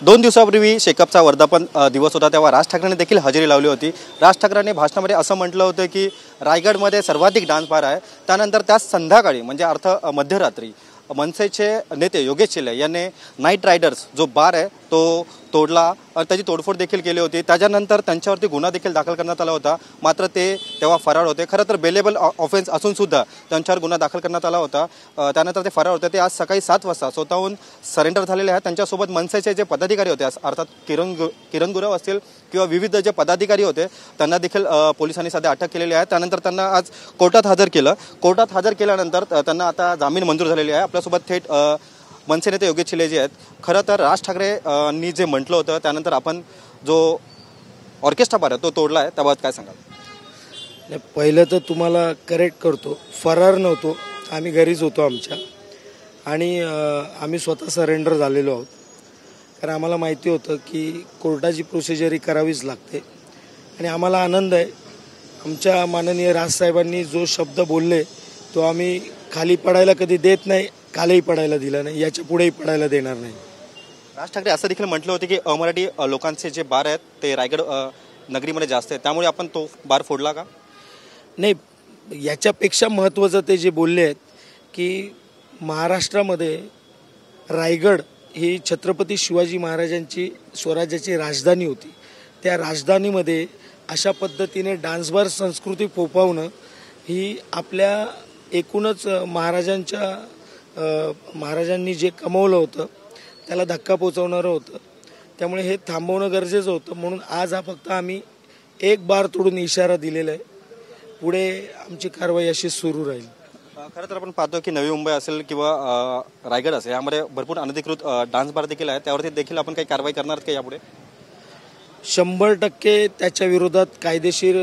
2 दिवसापूर्वी शेकापचा वर्धापन दिवस होता, तेव्हा राज ठाकरेंनी देखील हजेरी लावली होती। राज ठाकरेंनी भाषणामध्ये असं म्हटलं होतं की रायगडमध्ये सर्वाधिक डान्स बार आहे। त्यानंतर त्याच संध्याकाळी म्हणजे मध्यरात्री मनसेचे नेते योगेश चिले यांनी नाईट रायडर्स जो बार आहे तो तोडला, त्याची तोडफोड देखील केली होती। त्याच्यानंतर त्यांच्यावरती गुन्हा देखील दाखल करण्यात आला होता, मात्र ते तेव्हा फरार होते। खरं तर बेलेबल ऑफेन्स असून सुद्धा त्यांच्यावर गुन्हा दाखल करण्यात आला होता। त्यानंतर ते फरार होते। ते आज सकाळी 7 वाजता स्वतःहून सरेंडर झालेले आहेत। त्यांच्यासोबत मनसेचे जे पदाधिकारी होते, अर्थात किरण गुरव असतील किंवा विविध जे पदाधिकारी होते, त्यांना देखील पोलिसांनी सध्या अटक केलेली आहे। त्यानंतर त्यांना आज कोर्टात हजर केलं। कोर्टात हजर केल्यानंतर त्यांना आता जामीन मंजूर झालेली आहे। आपल्यासोबत थेट मनसे नेते योगेश चिले जे आहेत, खरं तर राज ठाकरेंनी जे म्हटलं होतं त्यानंतर आपण जो ऑर्केस्ट्रा बार आहे तो तोडला आहे, त्याबाबत काय सांगाल? पहिलं तर तुम्हाला करेक्ट करतो, फरार नव्हतो, आम्ही घरीच होतो आमच्या, आणि आम्ही स्वतः सरेंडर झालेलो आहोत। कारण आम्हाला माहिती होतं की कोर्टाची प्रोसिजर ही करावीच लागते, आणि आम्हाला आनंद आहे आमच्या माननीय राजसाहेबांनी जो शब्द बोलले तो आम्ही खाली पडायला कधी देत नाही, कालही पडायला दिला नाही, याच्या पुढेही पडायला देणार नाही। राज ठाकरे असं देखील म्हटलं होते की अमराठी लोकांचे जे बार आहेत ते रायगड नगरीमध्ये जास्त आहे, त्यामुळे आपण तो बार फोडला का? नाही, याच्यापेक्षा महत्त्वाचं ते जे बोलले आहेत की महाराष्ट्रामध्ये रायगड ही छत्रपती शिवाजी महाराजांची स्वराज्याची राजधानी होती। त्या राजधानीमध्ये अशा पद्धतीने डान्स बार संस्कृती फोफावणं ही आपल्या एकूणच महाराजांनी जे कमवलं होतं त्याला धक्का पोचवणारं होतं। त्यामुळे हे थांबवणं गरजेचं होतं, म्हणून आज हा फक्त आम्ही एक बार तोडून इशारा दिलेला आहे, पुढे आमची कारवाई अशी सुरू राहील। खरं तर आपण पाहतो की नवी मुंबई असेल किंवा रायगड असेल, यामध्ये भरपूर अनधिकृत डान्स बार देखील आहे, त्यावरती देखील आपण काही कारवाई करणार का यापुढे? 100% त्याच्या विरोधात कायदेशीर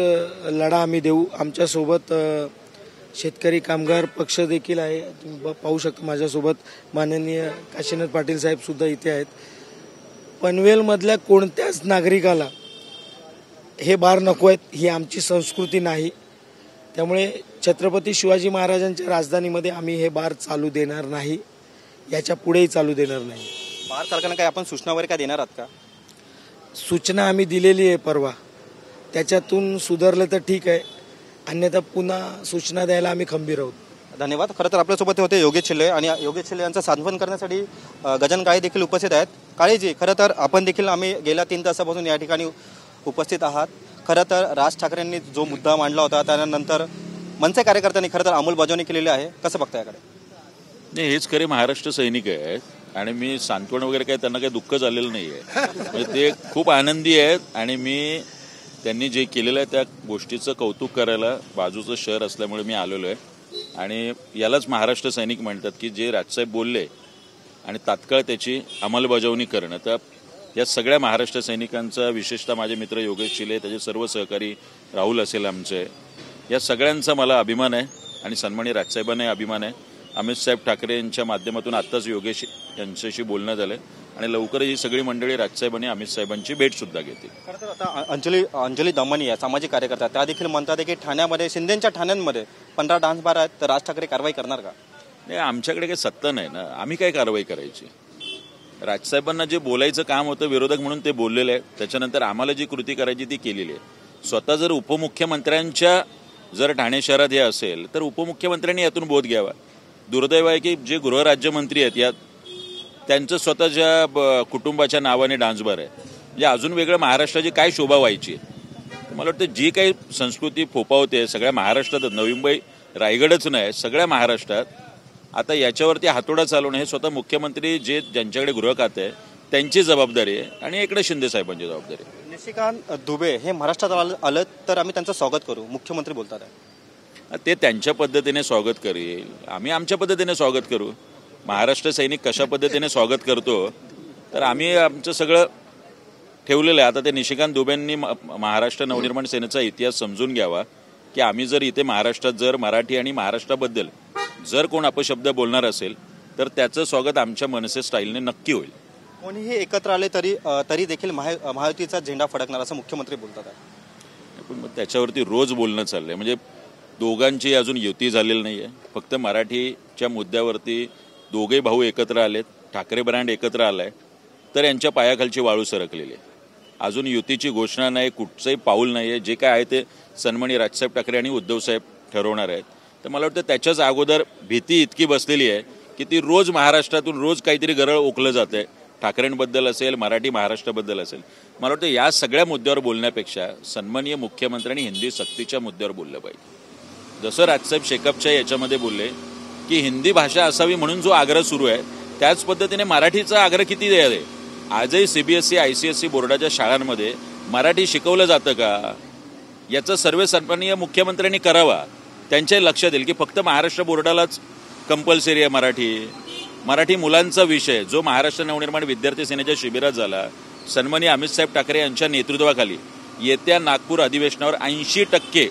लढा आम्ही देऊ। आमच्यासोबत शेतकरी कामगार पक्ष देखील आहे, तुम्ही पाहू शकता माझ्यासोबत माननीय काशीनाथ पाटील साहेब सुद्धा इथे आहेत। पनवेलमधल्या कोणत्याच नागरिकाला हे बार नको आहेत, ही आमची संस्कृती नाही। त्यामुळे छत्रपती शिवाजी महाराजांच्या राजधानीमध्ये आम्ही हे बार चालू देणार नाही, याच्या पुढेही चालू देणार नाही। बार चालकांना काही आपण सूचना वगैरे काय देणार आहात का? सूचना आम्ही दिलेली आहे परवा, त्याच्यातून सुधारलं तर ठीक आहे, अन्यथा पुन्हा सूचना द्यायला आम्ही खंबीर आहोत। धन्यवाद। खरं तर आपल्यासोबत होते योगेश चिले, आणि योगेश चिले यांचं सांत्वन करण्यासाठी गजानन काळे देखील उपस्थित आहेत। काळेजी, खरं तर आपण देखील आम्ही गेल्या 3 तासापासून या ठिकाणी उपस्थित आहात। खरं तर राज ठाकरेंनी जो मुद्दा मांडला होता त्यानंतर मनसे कार्यकर्त्यांनी खरं तर अंमलबजावणी केलेली आहे, कसं बघता याकडे? नाही, हेच खरे महाराष्ट्र सैनिक आहेत, आणि मी सांत्वन वगैरे काही त्यांना काही दुःख झालेलं नाही आहे, म्हणजे ते खूप आनंदी आहेत, आणि मी त्यांनी जे केलेलं आहे त्या गोष्टीचं कौतुक करायला बाजूचं शहर असल्यामुळे मी आलेलो आहे। आणि यालाच महाराष्ट्र सैनिक म्हणतात की जे राजसाहेब बोलले आणि तात्काळ त्याची अंमलबजावणी करणं। तर या सगळ्या महाराष्ट्र सैनिकांचा, विशेषतः माझे मित्र योगेश चिले, त्याचे सर्व सहकारी राहुल असेल आमचे, या सगळ्यांचा मला अभिमान आहे, आणि सन्माननीय राजसाहेबांनाही अभिमान आहे। अमित साहेब ठाकरे यांच्या माध्यमातून आत्ताच योगेश यांच्याशी बोलणं झालं, आणि लवकरच ही सगळी मंडळी राजसाहेबांनी अमित साहेबांची भेट सुद्धा घेतील। खरं तर आता अंजली दमानी या सामाजिक कार्यकर्ता, त्या देखील म्हणतात की ठाण्यामध्ये, शिंदेच्या ठाण्यांमध्ये 15 डान्स बार आहेत, तर राज ठाकरे कारवाई करणार का? नाही, आमच्याकडे काही सत्ता नाही ना, आम्ही काय कारवाई करायची? राजसाहेबांना जे बोलायचं काम होतं विरोधक म्हणून ते बोललेले आहे, त्याच्यानंतर आम्हाला जी कृती करायची ती केलेली आहे। स्वतः जर उपमुख्यमंत्र्यांच्या जर ठाणे शहरात हे असेल तर उपमुख्यमंत्र्यांनी यातून बोध घ्यावा। दुर्दैव आहे की जे गृहराज्यमंत्री आहेत यात त्यांचं स्वतःच्या कुटुंबाच्या नावाने डान्स बार आहे, म्हणजे अजून वेगळं महाराष्ट्राची काय शोभा व्हायची? मला वाटतं जी काही संस्कृती फोपावते सगळ्या महाराष्ट्रात, नवी मुंबई रायगडच नाही सगळ्या महाराष्ट्रात, आता याच्यावरती हातोडा चालवणं हे स्वतः मुख्यमंत्री जे ज्यांच्याकडे गृह खाते आहे त्यांची जबाबदारी आहे, आणि इकडे शिंदे साहेबांची जबाबदारी आहे। निशिकांत दुबे हे महाराष्ट्रात आलं तर आम्ही त्यांचं स्वागत करू, मुख्यमंत्री बोलतात आहे। ते त्यांच्या पद्धतीने स्वागत करेल, आम्ही आमच्या पद्धतीने स्वागत करू। महाराष्ट्र सैनिक कशा पद्धतीने स्वागत करतो तर आम्ही आमचं सगळं ठेवलेलं आहे। आता ते निशिकांत दुबेंनी महाराष्ट्र नवनिर्माण सेनेचा इतिहास समजून घ्यावा की आम्ही जर इथे महाराष्ट्रात जर मराठी आणि महाराष्ट्राबद्दल जर कोण अपशब्द बोलणार असेल तर त्याचं स्वागत आमच्या मनसे स्टाईलने नक्की होईल। कोणीही एकत्र आले तरी देखील महायुतीचा झेंडा फडकणार असं मुख्यमंत्री बोलतात आहे। पण मग त्याच्यावरती रोज बोलणं चाललंय, म्हणजे दोघांची अजून युती झालेली नाही आहे, फक्त मराठीच्या मुद्द्यावरती दोघे भाऊ एकत्र आलेत, ठाकरे ब्रँड एकत्र आलाय, तर यांच्या पायाखालची वाळू सरकलेली आहे. अजून युतीची घोषणा नाही, कुठचंही पाऊल नाही आहे. जे काय आहे ते सन्माननीय राजसाहेब ठाकरे आणि उद्धवसाहेब ठरवणार आहेत. तर मला वाटतं त्याच्याच अगोदर भीती इतकी बसलेली आहे की ती रोज महाराष्ट्रातून रोज काहीतरी गरळ ओकलं जाते. ठाकरेंबद्दल असेल, मराठी महाराष्ट्राबद्दल असेल. मला वाटतं या सगळ्या मुद्द्यावर बोलण्यापेक्षा सन्माननीय मुख्यमंत्र्यांनी हिंदी सक्तीच्या मुद्द्यावर बोललं पाहिजे. जसं राजसाहेब शेकापच्या याच्यामध्ये बोलले की हिंदी भाषा असावी म्हणून जो आग्रह सुरू आहे, त्याच पद्धतीने मराठीचा आग्रह किती द्यायला आहे. आजही CBSE ICSE बोर्डाच्या शाळांमध्ये मराठी शिकवलं जातं का, याचा सर्वे सन्माननीय मुख्यमंत्र्यांनी करावा. त्यांच्या लक्षात येईल की फक्त महाराष्ट्र बोर्डालाच कंपल्सरी आहे मराठी मुलांचा विषय जो महाराष्ट्र नवनिर्माण विद्यार्थी सेनेच्या शिबिरात झाला. सन्माननीय अमितसाहेब ठाकरे यांच्या नेतृत्वाखाली येत्या नागपूर अधिवेशनावर 80%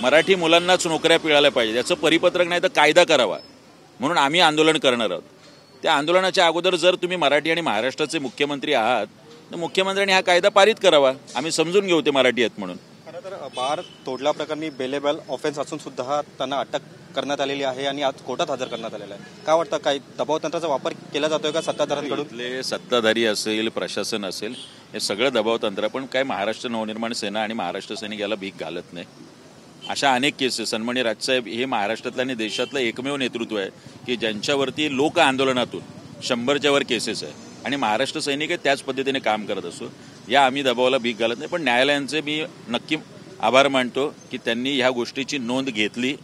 मराठी मुलांनाच नोकऱ्या मिळाल्या पाहिजे. याचं परिपत्रक नाही तर कायदा करावा म्हणून आम्ही आंदोलन करणार आहोत. त्या आंदोलनाच्या अगोदर जर तुम्ही मराठी आणि महाराष्ट्राचे मुख्यमंत्री आहात तर मुख्यमंत्र्यांनी हा कायदा पारित करावा. आम्ही समजून घेऊ ते मराठी आहेत म्हणून. खरं तर बार तोडल्या प्रकरणी बेलेबल ऑफेन्स असून सुद्धा त्यांना अटक करण्यात आलेली आहे आणि आज कोर्टात हजर करण्यात आलेलं आहे. काय वाटतं, काही दबाव तंत्राचा वापर केला जातोय का सत्ताधाऱ्यांकडून? इथले सत्ताधारी असेल, प्रशासन असेल, हे सगळं दबाव तंत्र. पण काय महाराष्ट्र नवनिर्माण सेना आणि महाराष्ट्र सैनिक याला भीक घालत नाही. अशा अनेक केसेस. सन्माननीय राजसाहेब हे महाराष्ट्रातलं आणि देशातलं एकमेव नेतृत्व आहे की ज्यांच्यावरती लोक आंदोलनातून 100च्या वर केसेस आहे आणि महाराष्ट्र सैनिक आहे त्याच पद्धतीने काम करत असतो. या आम्ही दबावाला भीक घालत नाही. पण न्यायालयांचे मी नक्की आभार मानतो की त्यांनी ह्या गोष्टीची नोंद घेतली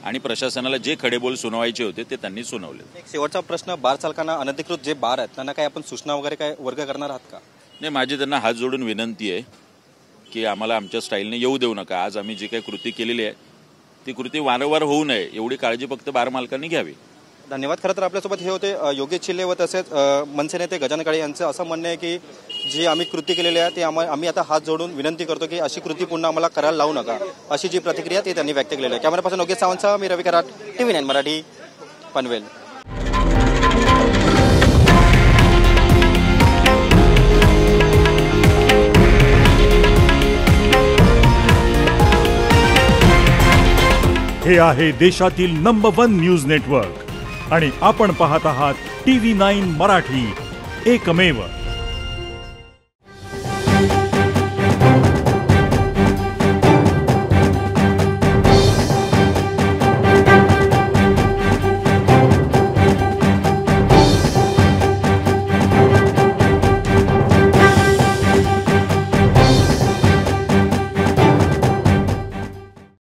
आणि प्रशासनाला जे खडेबोल सुनावायचे होते ते त्यांनी सुनावले. एक शेवटचा प्रश्न, बार चालकांना, अनधिकृत जे बार आहेत त्यांना काय आपण सूचना वगैरे काय वर्ग करणार आहात का? नाही, माझी त्यांना हात जोडून विनंती आहे की आम्हाला आमच्या स्टाईलने येऊ देऊ नका. आज आम्ही जी काही कृती केलेली आहे ती कृती वारंवार होऊ नये एवढी काळजी फक्त बार मालकांनी घ्यावी. धन्यवाद. खरं तर आपल्यासोबत हे होते योगेश चिल्ले व तसेच मनसे नेते गजानन काळे यांचं असं म्हणणं आहे की जी आम्ही कृती केलेली आहे ती आम्ही आता हात जोडून विनंती करतो की अशी कृती पुन्हा आम्हाला करायला लावू नका, अशी जी प्रतिक्रिया ती त्यांनी व्यक्त केलेली आहे. कॅमेरापासून योगेश सावंतसह मी रवी कराड, TV9 मराठी, पनवेल. हे आहे देशातील नंबर 1 न्यूज नेटवर्क आणि आपण पाहत आहात TV9 मराठी, एकमेव.